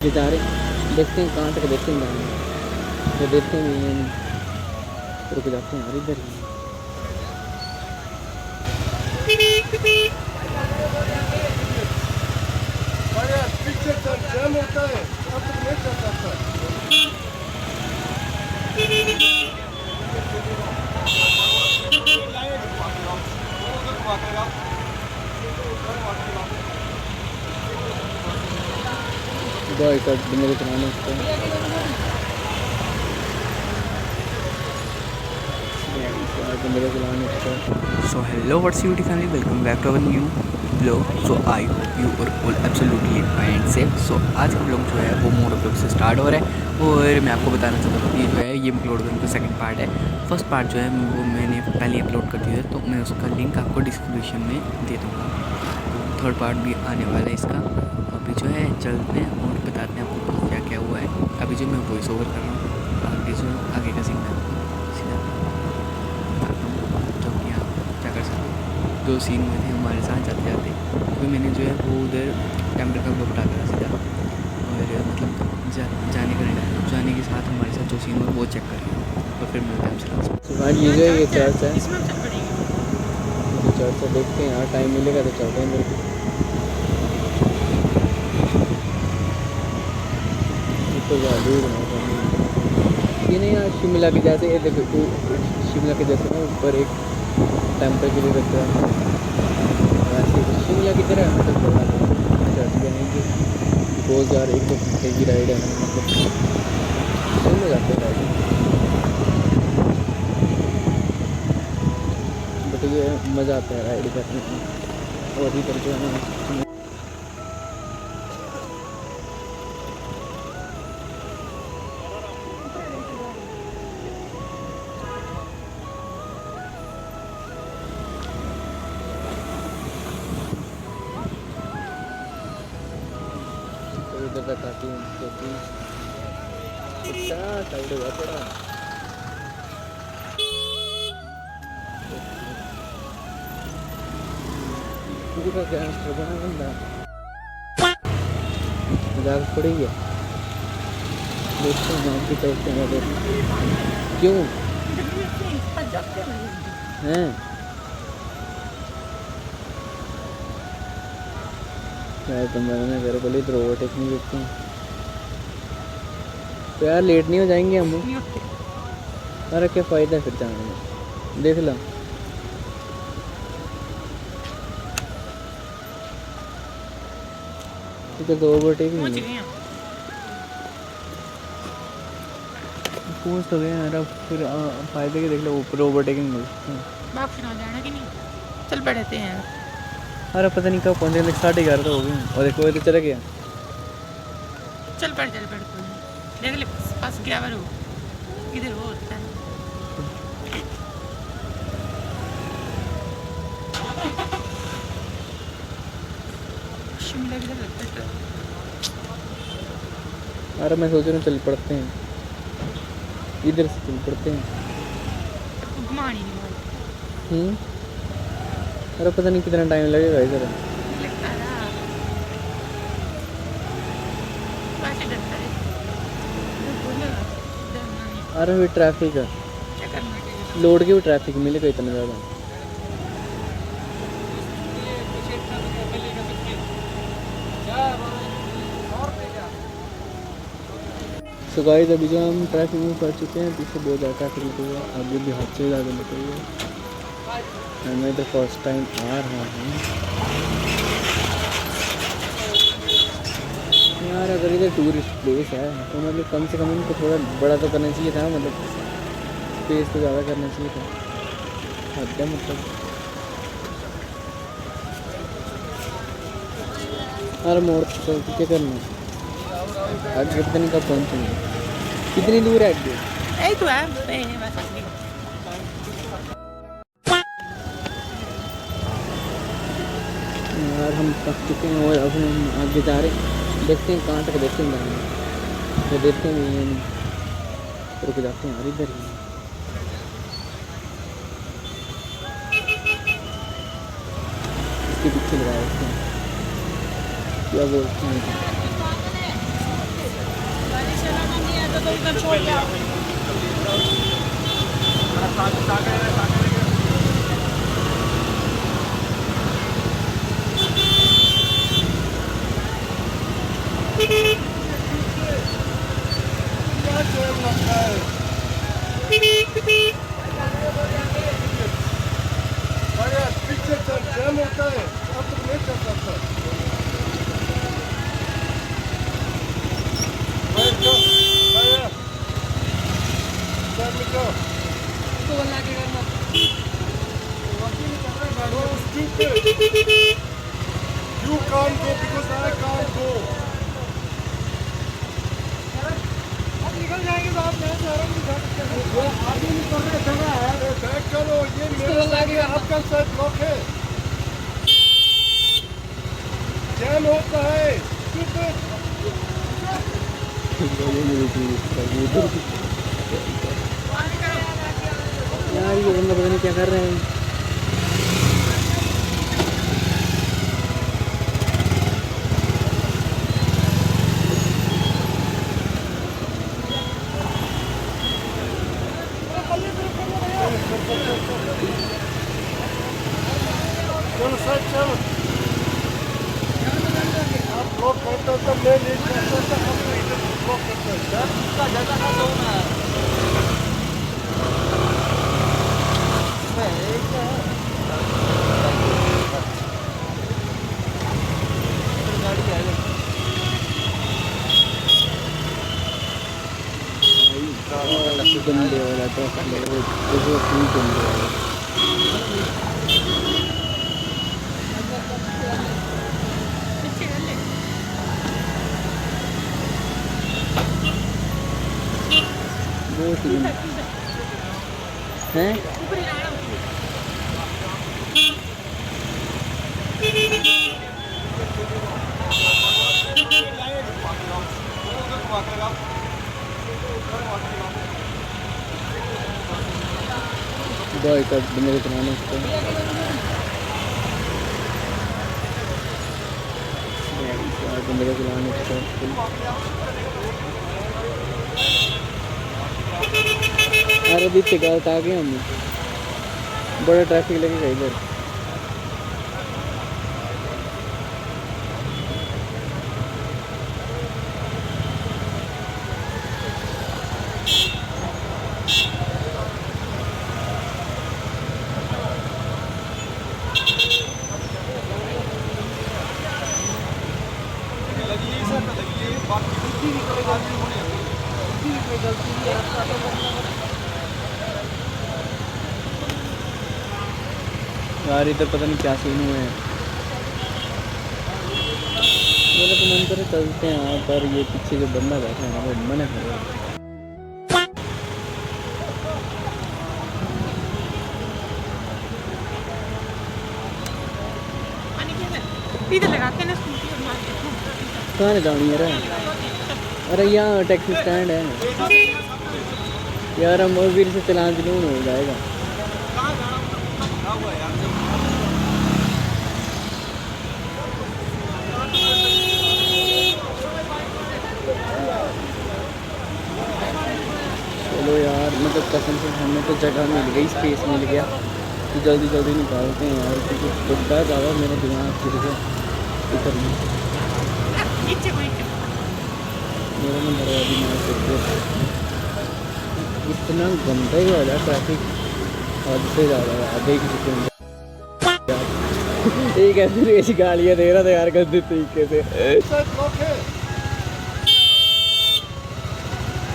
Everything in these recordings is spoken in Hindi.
बेचारे देखते हैं कहाँ तक देखते हैं तो देखते हैं रुक जाते हैं यार इधर जाम होता है अब तक नहीं चल सकता। मेरे चलाने So hello, what's your family? Welcome back to our new vlog. So I hope you are all absolutely fine and safe. So आज का vlog जो है वो मोर ब्लॉग से स्टार्ट हो रहा है और मैं आपको बताना चाहता हूँ कि जो है ये मैक्लोडगन का सेकंड पार्ट है। फर्स्ट पार्ट जो है वो मैंने पहले अपलोड कर दिया है, तो मैं उसका लिंक आपको डिस्क्रिप्शन में दे दूँगा। तो थर्ड पार्ट भी आने वाला है इसका। अभी जो है चलते हैं और बताते हैं आपको क्या क्या हुआ है। अभी जो मैं वॉइस ओवर कर रहा हूँ, आगे जो आगे का सीन है दो सीन में थे हमारे साथ जाते जाते, तो मैंने जो है वो उधर टेम्पल का ब्लॉग डाला सीधा और मतलब जाने के साथ हमारे साथ जो सीन हुआ वो चेक करें और फिर मिलते हैं हमसे। सुबह ये जो है ये चर्च है, चर्च है, देखते हैं यार टाइम मिलेगा तो चलते हैं मेरे को। ये नहीं यार शिमला के जैसे देखो शिमला के जैसे ना ऊपर एक टेम्पल के लिए रखता है वैसे शिमला की तरह मतलब चर्च बनेंगे रोज़ यार एक दो घंटे की राइड है मतलब सही हो जाते हैं राइड। बट ये मज़ा आता है राइड करने में। और इधर जो है ना इधर तक आती हूँ साइड हुआ थोड़ा पूरा गैंगस्टर बना बंदा मजाक थोड़ी है। देखते हैं वहाँ पे चलते हैं अगर क्यों हैं यार तुम मैंने घर बोले इधर ओवरटेक नहीं देखते हैं तो यार लेट नहीं हो जाएंगे हम। अरे क्या फ़ायदा है फिर जाने में, देख लो इधर तो ओवरटेक नहीं है। पहुँच तो गए यार, अब फिर फ़ायदे के देख लो ऊपर ओवरटेकिंग मिलती है। वापस ना जाना कि नहीं चल पड़ते हैं। अरे पता नहीं कब पहुँचे, 11:30 तो हो गए और देखो ये तो चला गया। चल पड़ देख ले पास क्या बार हो किधर हो होता है। शिमला किधर लगता है। अरे मैं सोच रहा हूँ चल पड़ते हैं, इधर से चल पड़ते हैं। घुमानी नहीं अरे पता नहीं कितना टाइम लगेगा इधर। लगता है वैसे डरता है। अरे भी ट्रैफिक है, क्या करना है लोड के भी ट्रैफिक मिलेगा इतना ज़्यादा। सो गाइस अभी जो हम ट्रैफिक में पड़ चुके हैं, पीछे बहुत ज़्यादा ट्रैफिक निकल गया, अभी भी हद से ज़्यादा निकल गया। मैं इधर फर्स्ट टाइम आ रहा हूँ यार। अगर इधर टूरिस्ट प्लेस है तो मतलब कम से कम इनको थोड़ा बड़ा तो करना चाहिए था, मतलब स्पेस तो ज़्यादा करना चाहिए था। हद है मतलब। अरे मोड़ चल क्या करना है आगे, पता नहीं कब पहुँचेंगे, कितनी दूर है आगे। यही तो है यार हम थक चुके हैं और अब हम आगे जा रहे हैं, देखते हैं कहाँ तक देखते हैं तो देखते हैं रुक जाते हैं यार इधर ही। इसके पीछे लगाया उसको क्या बोलते हैं तो उधर छोड़ के आओ। क्या टाइम लगता है? अरे पीछे चल, जैम होता है, अब तक नहीं चल सकता। भाई चल, भाई चल निकल। तो बोलना कि करना। No, stupid. You can't go because I can't go. अब निकल जाएंगे तो आप यहाँ से आराम से जा सकते हैं। वो आगे नहीं कर रहे जगह है। अरे बैक करो, ये मेरे साइड है, आपका साइड ब्लॉक है। जैम होता है। Stupid. यार ये बंदा पता नहीं क्या कर रहे हैं। चलो साइड चलो। आप ब्लॉक करते हो तो मैं नहीं करता तो हम इधर ब्लॉक करते हैं। उसका जगह ना दो ना। गंदे वाला तो गंदे वाला। पीछे कर ले। बहुत ही इधर हैं। ऊपर ही आना। बॉय का बंदे को चलाना उसको। बंदे को चलाना उसको। अरे दीप्ति का आ गए हम। बड़ा ट्रैफिक लगेगा इधर। यार इधर पता नहीं क्या सीन हुए हैं। मेरा तो मन करे चलते हैं यहाँ पर। ये पीछे जो बंदा बैठा है ना वो मना कर रहा है। पानी के अंदर इधर लगा के ना स्कूटी और मार के। कहाँ ले जानी है? अरे यहाँ टैक्सी स्टैंड है यार। हम और वीर से चलान जुनून हो जाएगा। चलो यार मतलब कसम से हमें तो जगह मिल गई, स्पेस मिल गया तो जल्दी जल्दी निकालते हैं यार, क्योंकि दुखता ज़्यादा मेरा दिमाग फिर से इधर नहीं। नीचे कोई मेरा नंबर है अभी मैं सकते इतना गंदा ही वाला ट्रैफिक हद से ज़्यादा है। देख सकते हैं एक ऐसी रेस गाड़ियाँ दे रहा था यार गंदे तरीके से। साइड ब्लॉक है।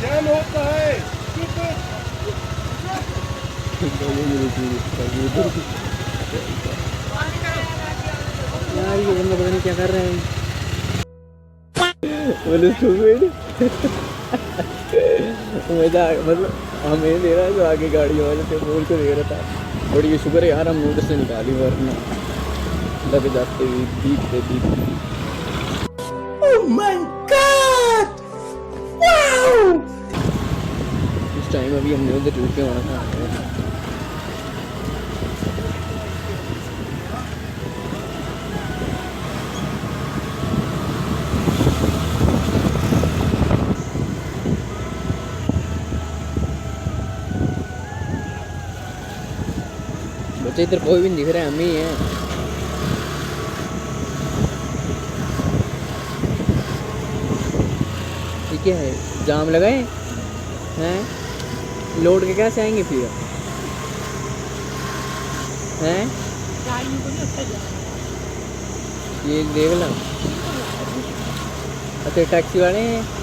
जैम होता है। Stupid. यार ये बंदा पता नहीं क्या कर रहे हैं। बोले stupid। मजाक मतलब हमें दे रहा है तो आगे गाड़ी वाले से बोल के दे रहा था। और ये शुक्र है यार हम उधर से निकाली वरना लग जाते हुए बीपते बीपते। Oh my God! Wow! इस टाइम अभी हमने उधर टूट के वहाँ था। अच्छा इधर कोई भी नहीं दिख रहा है, हम ही हैं। ये क्या है, जाम लगाए हैं? लोड के कैसे आएंगे फिर हैं? गाड़ी को नहीं उतर जाएगा। ये देख लो। अच्छा टैक्सी वाले हैं।